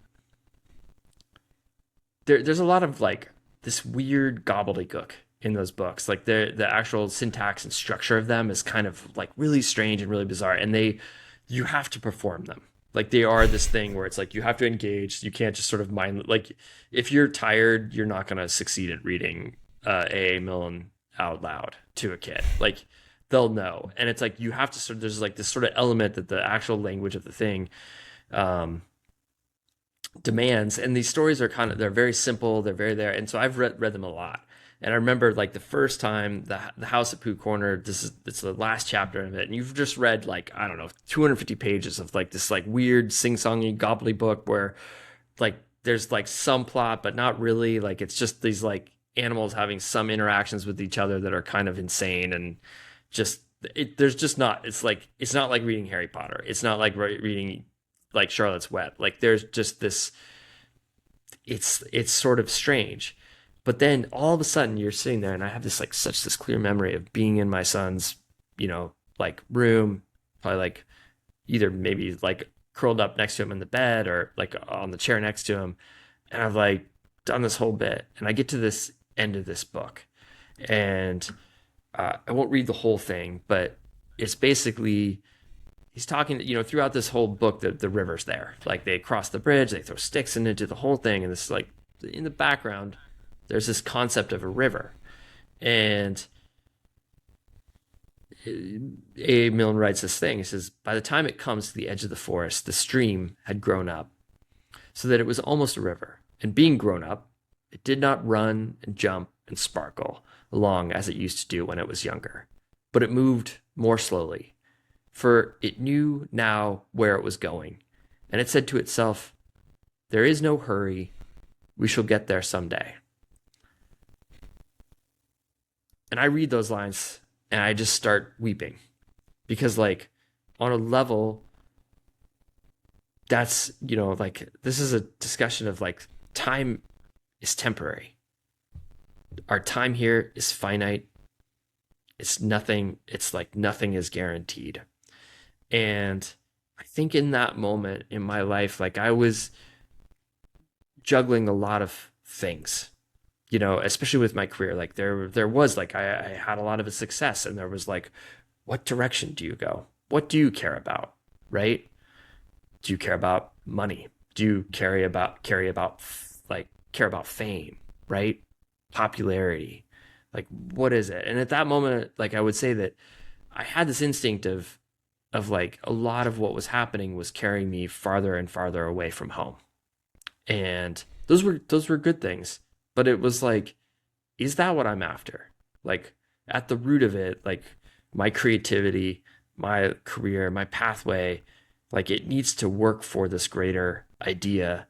there's a lot of like this weird gobbledygook in those books. Like the actual syntax and structure of them is kind of like really strange and really bizarre. And you have to perform them. Like they are this thing where it's like you have to engage. You can't just sort of mind. Like if you're tired, you're not going to succeed at reading A.A. Milne out loud to a kid. Like they'll know. And it's like you have to sort of, there's like this sort of element that the actual language of the thing demands. And these stories are they're very simple, they're very there. And so I've read them a lot. And I remember like the first time the House at Pooh Corner, it's the last chapter of it, and you've just read like, I don't know, 250 pages of like this like weird sing-songy gobbledygook where like there's like some plot but not really. Like it's just these like animals having some interactions with each other that are kind of insane, and just there's just not, it's not like reading Harry Potter, it's not like reading like Charlotte's Web. Like there's just this, it's sort of strange. But then all of a sudden you're sitting there, and I have this like such this clear memory of being in my son's, like room, probably like either maybe like curled up next to him in the bed or like on the chair next to him. And I've like done this whole bit, and I get to this end of this book, and I won't read the whole thing, but it's basically, he's talking, throughout this whole book, the river's there. Like they cross the bridge, they throw sticks into the whole thing. And this is like in the background, there's this concept of a river. And A. Milne writes this thing. He says, by the time it comes to the edge of the forest, the stream had grown up so that it was almost a river. And being grown up, it did not run and jump and sparkle along as it used to do when it was younger, but it moved more slowly, for it knew now where it was going. And it said to itself, there is no hurry. We shall get there someday. And I read those lines and I just start weeping, because like on a level, that's, like this is a discussion of like time is temporary. Our time here is finite. It's nothing. It's like nothing is guaranteed. And I think in that moment in my life, like I was juggling a lot of things, especially with my career. Like there was like, I had a lot of success, and there was like, what direction do you go? What do you care about? Right? Do you care about money? Do you care about fame? Right? Popularity? Like, what is it? And at that moment, like I would say that I had this instinct of like a lot of what was happening was carrying me farther and farther away from home. And those were good things. But it was like, is that what I'm after? Like at the root of it, like my creativity, my career, my pathway, like it needs to work for this greater idea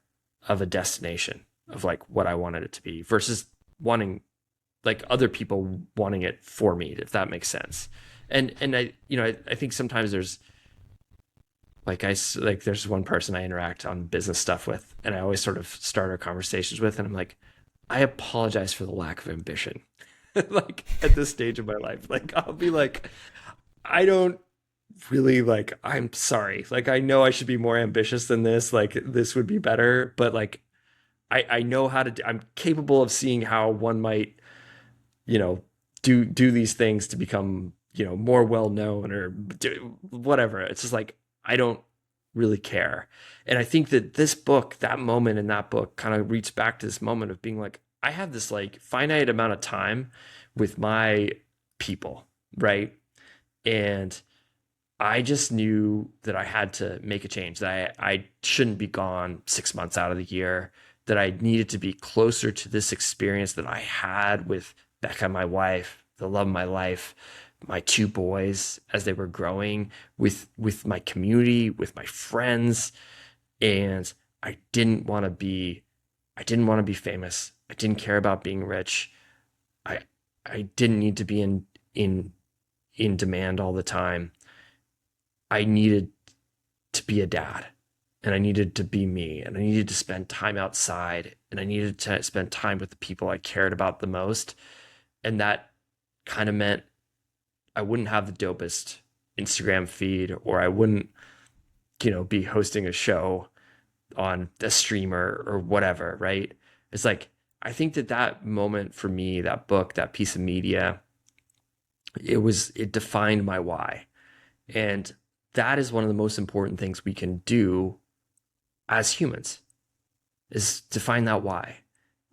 of a destination, of like what I wanted it to be, versus wanting like other people wanting it for me, if that makes sense. And I think sometimes there's there's one person I interact on business stuff with, and I always sort of start our conversations with, and I'm like, I apologize for the lack of ambition. Like at this stage of my life, like I'll be like, I don't really like, I'm sorry. Like I know I should be more ambitious than this. Like this would be better, but like I know how to I'm capable of seeing how one might, do these things to become, more well known or do whatever. It's just like, I don't really care. And I think that this book, that moment in that book, kind of reached back to this moment of being like, I have this like finite amount of time with my people, right? And I just knew that I had to make a change, that I shouldn't be gone 6 months out of the year, that I needed to be closer to this experience that I had with Becca, my wife, the love of my life, my two boys as they were growing, with my community, with my friends. And I didn't want to be famous. I didn't care about being rich. I didn't need to be in demand all the time. I needed to be a dad, and I needed to be me, and I needed to spend time outside, and I needed to spend time with the people I cared about the most. And that kind of meant I wouldn't have the dopest Instagram feed, or I wouldn't, be hosting a show on a streamer or whatever, right? It's like, I think that moment for me, that book, that piece of media, it defined my why. And that is one of the most important things we can do as humans, is define that why.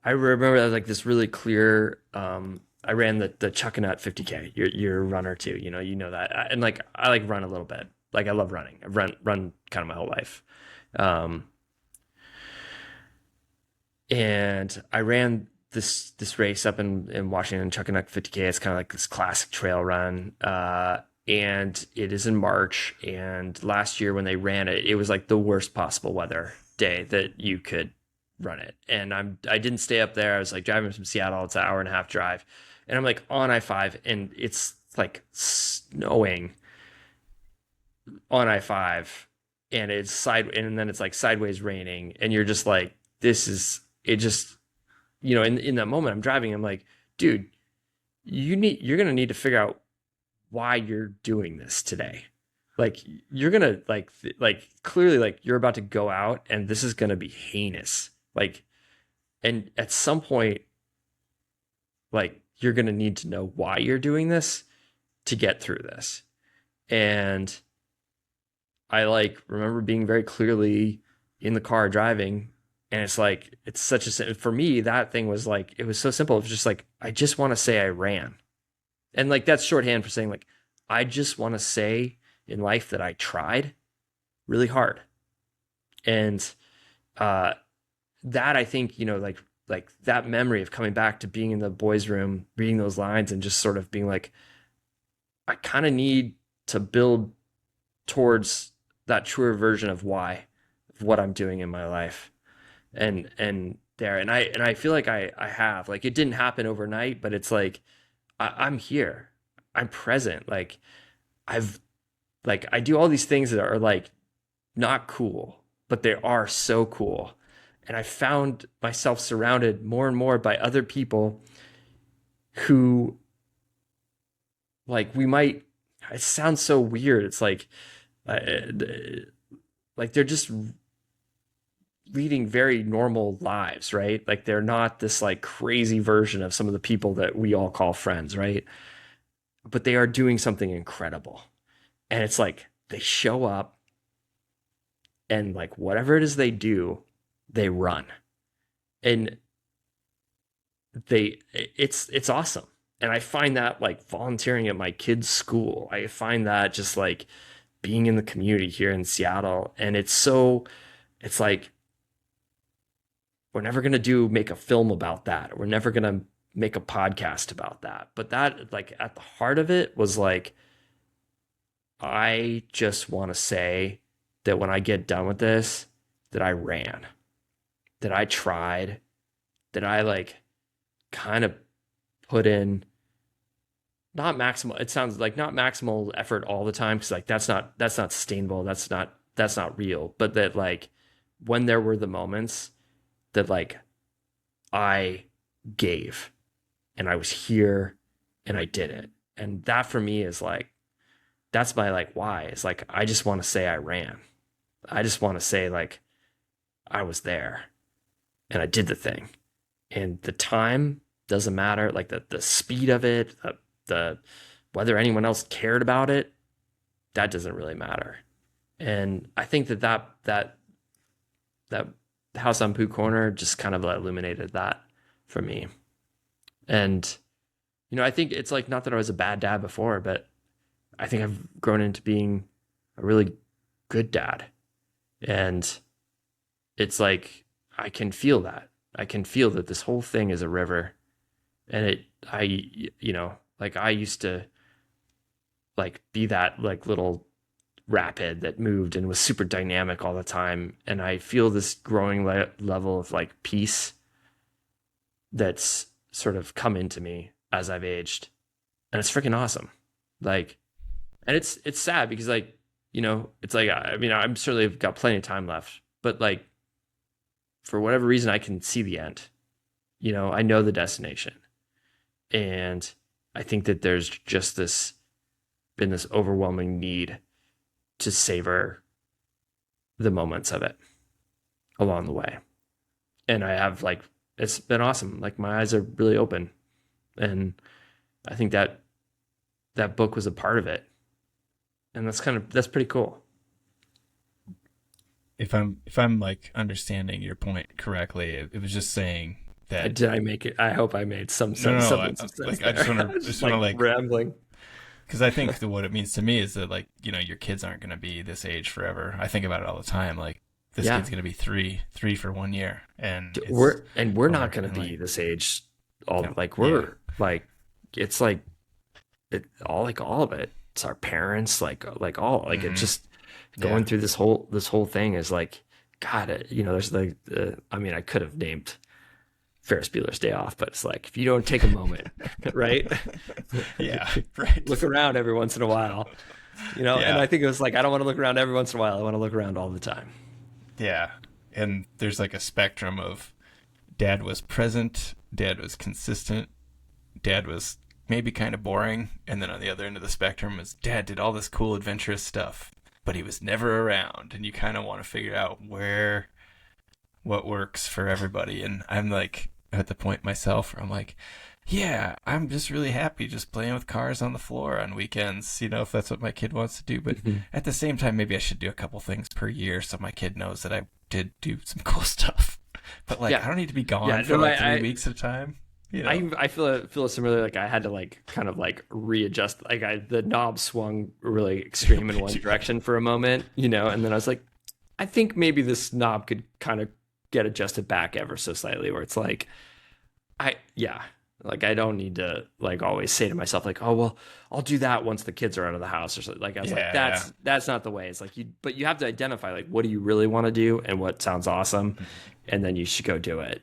I remember that was like this really clear. I ran the Chuck and Nut 50K. You're a runner too, you know that. And like I like run a little bit. Like I love running. I've run kind of my whole life. And I ran this race up in Washington, Chuck and Nut 50K. It's kind of like this classic trail run. And it is in March. And last year when they ran it, it was like the worst possible weather day that you could run it. And I didn't stay up there. I was like driving from Seattle. It's an hour and a half drive. And I'm like on I-5 and it's like snowing on I-5 and and then it's like sideways raining. And you're just like, it just, in that moment I'm driving, I'm like, dude, you're going to need to figure out why you're doing this today. Like you're going to like clearly like you're about to go out and this is going to be heinous. Like, and at some point, like you're going to need to know why you're doing this to get through this. And I like remember being very clearly in the car driving. And it's like, it's such a, for me, that thing was like, it was so simple. It was just like, I just want to say I ran. And like, that's shorthand for saying like, I just want to say in life that I tried really hard. And, that I think, like that memory of coming back to being in the boys' room, reading those lines and just sort of being like, I kind of need to build towards that truer version of why, of what I'm doing in my life. And I feel like I have, like, it didn't happen overnight, but it's like, I'm here, I'm present. Like I do all these things that are like not cool, but they are so cool. And I found myself surrounded more and more by other people who, like, it sounds so weird. It's like they're just leading very normal lives, right? Like they're not this like crazy version of some of the people that we all call friends, right? But they are doing something incredible. And it's like they show up and like whatever it is they do, they run. And it's awesome. And I find that like volunteering at my kids' school. I find that just like being in the community here in Seattle. And it's like, we're never going to make a film about that. We're never going to make a podcast about that. But that, like, at the heart of it was like, I just want to say that when I get done with this, that I ran, that I tried, that I like kind of put in not maximal, it sounds like not maximal effort all the time. Cause like, that's not sustainable. That's not real. But that like when there were the moments that like I gave and I was here and I did it. And that for me is like, that's my like why. It's like, I just want to say I ran. I just want to say like I was there and I did the thing. And the time doesn't matter. Like the speed of it, the whether anyone else cared about it, that doesn't really matter. And I think that House on Pooh Corner just kind of illuminated that for me. And, I think it's like, not that I was a bad dad before, but I think I've grown into being a really good dad. And it's like, I can feel that. I can feel that this whole thing is a river. And I used to like be that like little rapid that moved and was super dynamic all the time. And I feel this growing level of like peace that's sort of come into me as I've aged. And it's freaking awesome. Like, and it's sad because like, it's like, I mean, I'm certainly got plenty of time left, but like for whatever reason, I can see the end. I know the destination. And I think that there's just been this overwhelming need to savor the moments of it. along the way. And I have like, it's been awesome. Like my eyes are really open. And I think that book was a part of it. And that's pretty cool. If I'm like understanding your point correctly, it was just saying that. Did I make it? I hope I made some No, sense. no, Some sense like there. I just want to like rambling. because I think what it means to me is that like your kids aren't going to be this age forever. I think about it all the time. Like this kid's going to be three for 1 year, and we're not going to be this age. Like it's like it all of it. It's our parents, it just going through this whole thing is like, God, there's like, I mean, I could have named Ferris Bueller's Day Off, but it's like, if you don't take a moment, right? Yeah, right. Look around every once in a while, and I think it was like, I don't want to look around every once in a while. I want to look around all the time. Yeah. And there's like a spectrum of dad was present, dad was consistent, dad was maybe kind of boring, and then on the other end of the spectrum was dad did all this cool adventurous stuff, but he was never around, and you kind of want to figure out what works for everybody. And I'm like at the point myself where I'm like, yeah, I'm just really happy just playing with cars on the floor on weekends, if that's what my kid wants to do. But at the same time, maybe I should do a couple things per year so my kid knows that I did do some cool stuff. But I don't need to be gone for 3 weeks at a time. I feel similarly. Like I had to like kind of like readjust. Like the knob swung really extreme in one direction for a moment, and then I was like, I think maybe this knob could kind of get adjusted back ever so slightly, where it's like, like I don't need to like always say to myself like, oh well, I'll do that once the kids are out of the house or something. Like I was like, that's not the way. It's like but you have to identify like what do you really want to do and what sounds awesome, and then you should go do it.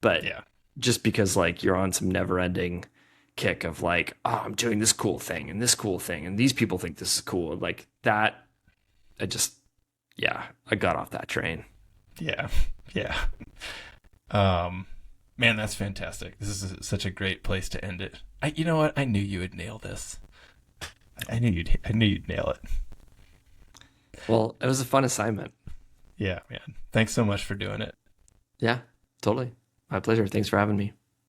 But just because like you're on some never ending kick of like, oh, I'm doing this cool thing and this cool thing and these people think this is cool, like that, I got off that train. Yeah. Man, that's fantastic. This is such a great place to end it. You know what? I knew you would nail this. I knew you'd nail it. Well, it was a fun assignment. Yeah, man. Thanks so much for doing it. Yeah, totally. My pleasure. Thanks for having me.